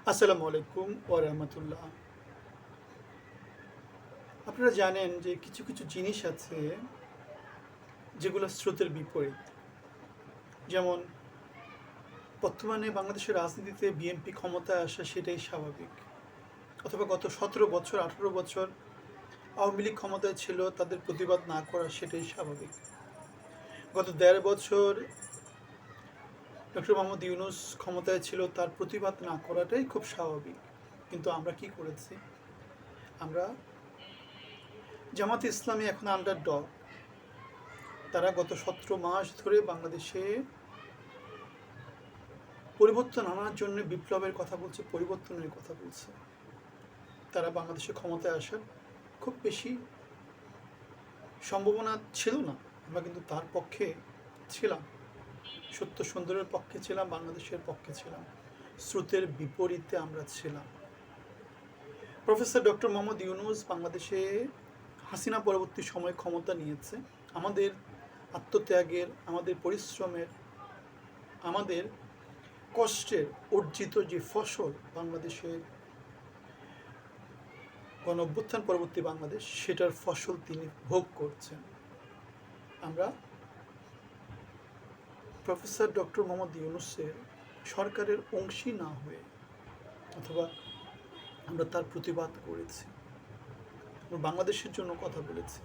আসসালামু আলাইকুম ওয়া রাহমাতুল্লাহ। আপনারা জানেন যে কিছু কিছু জিনিস আছে যেগুলো স্রোতের বিপরীত। যেমন বর্তমানে বাংলাদেশের রাজনীতিতে বিএনপি ক্ষমতায় আসা সেটাই স্বাভাবিক। অথবা গত 17 বছর 18 বছর আওয়ামী লীগ ক্ষমতায় ছিল, তাদের প্রতিবাদ না করা সেটাই স্বাভাবিক। গত 1.5 বছর ডক্টর মোহাম্মদ ইউনূস ক্ষমতায় ছিল, তার প্রতিবাদ না করাটাই খুব স্বাভাবিক। কিন্তু আমরা কি করেছি? আমরা জামাতে ইসলামী এখন আন্ডারডগ। তারা গত 17 মাস ধরে বাংলাদেশে পরিবর্তন আনার জন্য বিপ্লবের কথা বলছে, পরিবর্তনের কথা বলছে। তারা বাংলাদেশে ক্ষমতায় আসার খুব বেশি সম্ভাবনা ছিল না। আমরা কিন্তু তার পক্ষে ছিলাম, সত্য সুন্দরের পক্ষে ছিলাম, বাংলাদেশের পক্ষে ছিলাম। স্রোতের বিপরীতে আমরা ছিলাম। প্রফেসর ডক্টর মোহাম্মদ ইউনূস বাংলাদেশে হাসিনা পরবর্তী সময় ক্ষমতা নিয়েছে। আমাদের আত্মত্যাগের, আমাদের পরিশ্রমের, আমাদের কষ্টের অর্জিত যে ফসল বাংলাদেশের গণ অভ্যুত্থান পরবর্তী বাংলাদেশ, সেটার ফসল তিনি ভোগ করছেন। আমরা প্রফেসর ডক্টর মোহাম্মদ ইউনূসের সরকারের অংশী না হয়ে, অথবা আমরা তার প্রতিবাদ করেছি, আমরা বাংলাদেশের জন্য কথা বলেছি,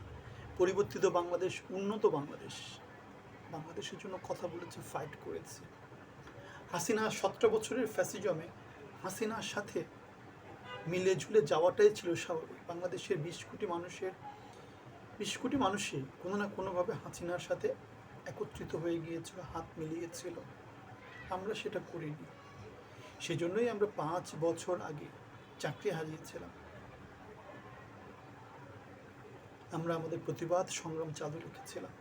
পরিবর্তিত বাংলাদেশ, উন্নত বাংলাদেশ, বাংলাদেশের জন্য কথা বলেছি, ফাইট করেছি। হাসিনা 17 বছরের ফ্যাসিজমে হাসিনার সাথে মিলে ঝুলে যাওয়াটাই ছিল স্বাভাবিক। বাংলাদেশের 20 কোটি মানুষই কোনো না কোনোভাবে হাসিনার সাথে একত্রিত হয়ে গিয়েছিল, হাত মিলিয়েছিল। আমরা সেটা করিনি। সেজন্যই আমরা 5 বছর আগে চাকরি হারিয়েছিলাম। আমরা আমাদের প্রতিবাদ সংগ্রাম চালু রেখেছিলাম।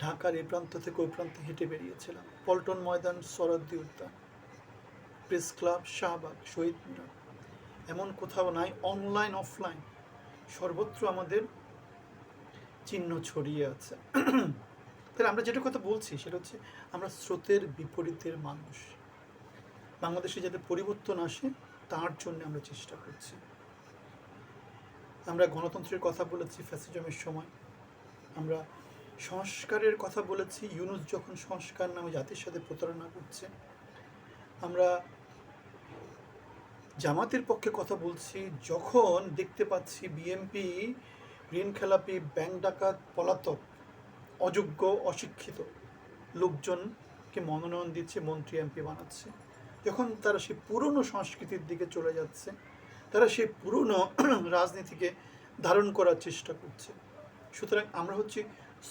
ঢাকার এই প্রান্ত থেকে ওই প্রান্তে হেঁটে বেরিয়েছিলাম। পল্টন ময়দান, সোহরাওয়ার্দী উদ্যান, প্রেস ক্লাব, শাহবাগ, শহীদ মিনার, এমন কোথাও নাই, অনলাইন অফলাইন সর্বত্র আমাদের চিহ্ন ছড়িয়ে আছে। তাহলে আমরা যেটা কথা বলছি সেটা হচ্ছে, আমরা স্রোতের বিপরীতের মানুষ। বাংলাদেশে যাতে পরিবর্তন আসে তার জন্য আমরা চেষ্টা করছি। আমরা গণতন্ত্রের কথা বলেছি ফ্যাসিজমের সময়, আমরা সংস্কারের কথা বলেছি ইউনূস যখন সংস্কার নামে জাতির সাথে প্রতারণা করছে। আমরা জামাতের পক্ষে কথা বলছি যখন দেখতে পাচ্ছি বিএনপি ঋণ খেলাপি, ব্যাংক ডাকাত, পলাতক, অযোগ্য, অশিক্ষিত লোকজনকে মনোনয়ন দিচ্ছে, মন্ত্রী এমপি বানাচ্ছে। যখন তারা সেই পুরনো সংস্কৃতির দিকে চলে যাচ্ছে, তারা সেই পুরনো রাজনীতিকে ধারণ করার চেষ্টা করছে। সুতরাং আমরা হচ্ছি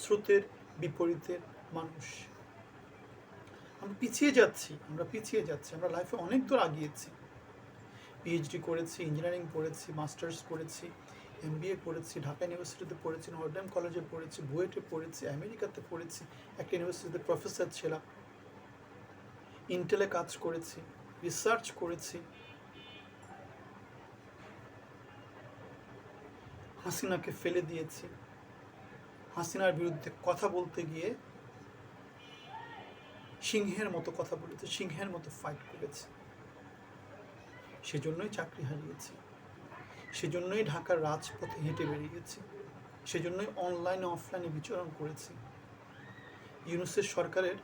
স্রোতের বিপরীতের মানুষ। আমরা পিছিয়ে যাচ্ছি, আমরা লাইফে অনেক দূর আগিয়েছি। পিএইচডি করেছি, ইঞ্জিনিয়ারিং পড়েছি, মাস্টার্স করেছি, এমবিএ করেছি, ঢাকা ইউনিভার্সিটিতে পড়েছি, নর্থডেম কলেজে পড়েছি, বুয়েটে পড়েছি, আমেরিকাতে পড়েছি, একটা ইউনিভার্সিটিতে প্রফেসর ছিলাম, ইন্টেলে কাজ করেছি, রিসার্চ করেছি। হাসিনাকে ফেলে দিয়েছি। হাসিনার বিরুদ্ধে কথা বলতে গিয়ে সিংহের মতো কথা বলেছে, সিংহের মতো ফাইট করেছে। সেজন্যই চাকরি হারিয়েছি, সেজন্যই ঢাকার রাজপথে হেঁটে বেরিয়েছি, সেজন্যই অনলাইনে অফলাইনে বিচরণ করেছি, ইউনূসের সরকারের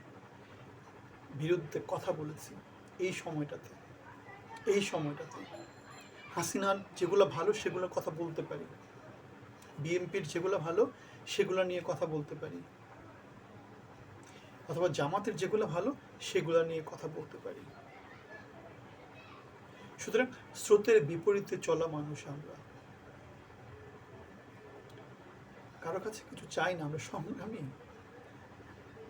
বিরুদ্ধে কথা বলেছি। এই সময়টাতে হাসিনার যেগুলো ভালো সেগুলো কথা বলতে পারি, বিএনপির যেগুলো ভালো সেগুলো নিয়ে কথা বলতে পারি, অথবা জামাতের যেগুলো ভালো সেগুলো নিয়ে কথা বলতে পারি। সুতরাং স্রোতের বিপরীতে চলা মানুষ আমরা। কারো কাছে কিছু চাই না, আমরা সংগ্রামী।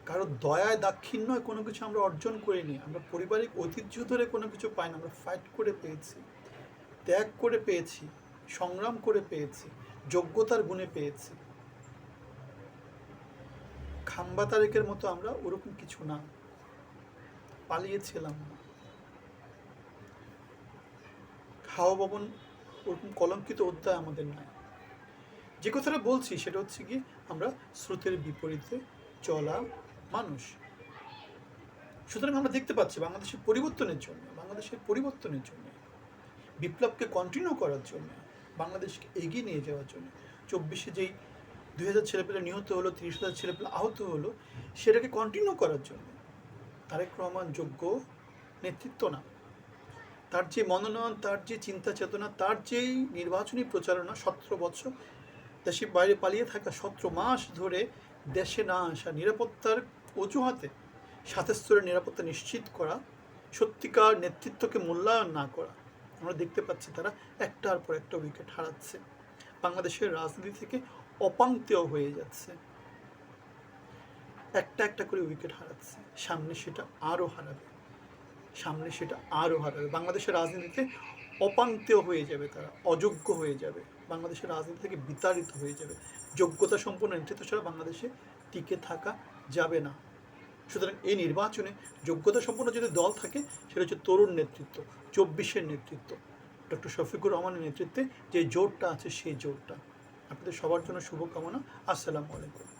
কারো দয়ায় দাক্ষিণ্যয় কোনো কিছু আমরা অর্জন করিনি। আমরা পারিবারিক ঐতিহ্য ধরে কোনো কিছু পাই না। আমরা ফাইট করে পেয়েছি, ত্যাগ করে পেয়েছি, সংগ্রাম করে পেয়েছি, যোগ্যতার গুণে পেয়েছি। খাম্বা তারেকের মতো আমরা ওরকম কিছু না, পালিয়েছিলাম না। হাওয়া ভবন ওরকম কলঙ্কিত অধ্যায় আমাদের নাই। যে কথাটা বলছি সেটা হচ্ছে কি, আমরা স্রোতের বিপরীতে চলা মানুষ। সুতরাং আমরা দেখতে পাচ্ছি বাংলাদেশের পরিবর্তনের জন্য, বাংলাদেশ বাংলাদেশের পরিবর্তনের জন্য, বিপ্লবকে কন্টিনিউ করার জন্য, বাংলাদেশকে এগিয়ে নিয়ে যাওয়ার জন্য। 24-এ যেই 2000 ছেলেপেলে নিহত হলো, 30,000 ছেলেপেলে আহত হলো, সেটাকে কন্টিনিউ করার জন্য তারেক রহমান যোগ্য নেতৃত্ব না। তার যে মনোনয়ন, তার যে চিন্তা চেতনা, তার যেই নির্বাচনী প্রচারণা, 17 বছর দেশের বাইরে পালিয়ে থাকা, 17 মাস ধরে দেশে না আসা, নিরাপত্তার অজুহাতে 7 স্তরের নিরাপত্তা নিশ্চিত করা, সত্যিকার নেতৃত্বকে মূল্যায়ন না করা, আমরা দেখতে পাচ্ছি তারা একটার পর একটা উইকেট হারাচ্ছে, বাংলাদেশের রাজনীতি থেকে অপাংক্তেয় হয়ে যাচ্ছে, একটা একটা করে উইকেট হারাচ্ছে। সামনে সেটা আরও হারাবে, সামনে সেটা আরও হারাবে। বাংলাদেশের রাজনীতিতে অপাংক্তেয় হয়ে যাবে, তারা অযোগ্য হয়ে যাবে, বাংলাদেশের রাজনীতি থেকে বিতাড়িত হয়ে যাবে। যোগ্যতা সম্পন্ন নেতৃত্ব ছাড়া বাংলাদেশে টিকে থাকা যাবে না। সুতরাং এই নির্বাচনে যোগ্যতা সম্পন্ন যদি দল থাকে, সেটা হচ্ছে তরুণ নেতৃত্ব, 24-এর নেতৃত্ব, ডক্টর শফিকুর রহমানের নেতৃত্বে যে জোটটা আছে সেই জোটটা। আপনাদের সবার জন্য শুভকামনা। আসসালামু আলাইকুম।